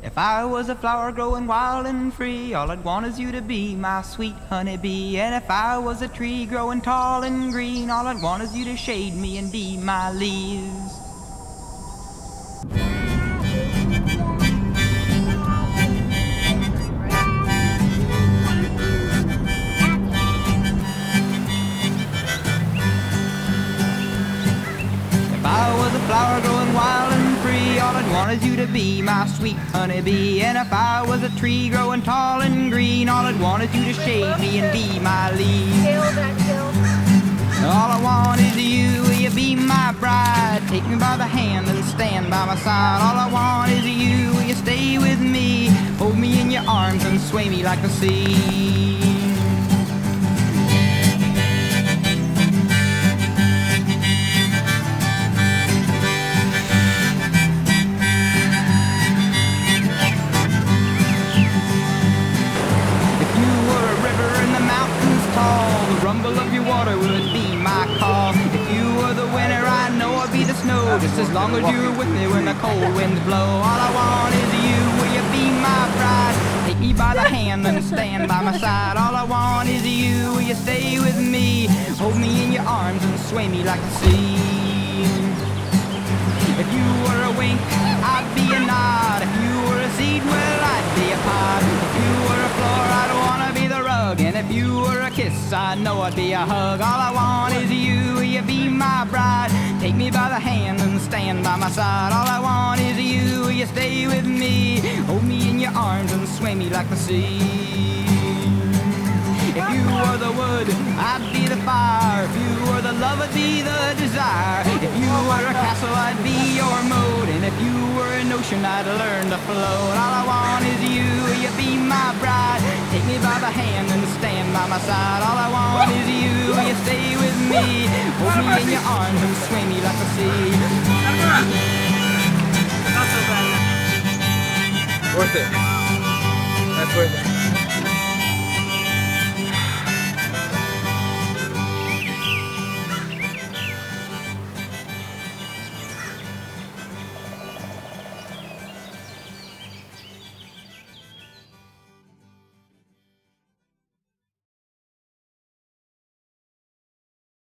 If I was a flower growing wild and free, all I'd want is you to be my sweet honeybee. And if I was a tree growing tall and green, all I'd want is you to shade me and be my leaves. If I was a flower growing wild and free, all I'd want is you to be my sweet honeybee. And if I was a tree growing tall and green, all I'd want is you to shade me and be my leaves. All I want is you, will you be my bride? Take me by the hand and stand by my side. All I want is you, will you stay with me? Hold me in your arms and sway me like the sea. The rumble of your water would be my call. If you were the winter, I know I'd be the snow. Just as long as you're with me when the cold winds blow. All I want is you, will you be my bride? Take me by the hand and stand by my side. All I want is you, will you stay with me? Hold me in your arms and sway me like the sea. If you were a wink, I'd be a nod. If you were a seed, well, I'd be a pod. If you were a floor, I'd wanna be the rug. And if you were a kiss, I know I'd be a hug. All I want is you, will you be my bride? Take me by the hand and stand by my side. All I want is you, will you stay with me? Hold me in your arms and sway me like the sea. If you were the wood, I'd be the fire. If you were the love, I'd be the desire. If you were a castle, I'd be your moat. And if you were an ocean, I'd learn to float. All I want is you, will you be my bride? Take me by the hand and stand by my side. All I want is you, will you stay with me? Hold me in your arms and sway me like the sea. Not so bad. Worth it. That's worth it.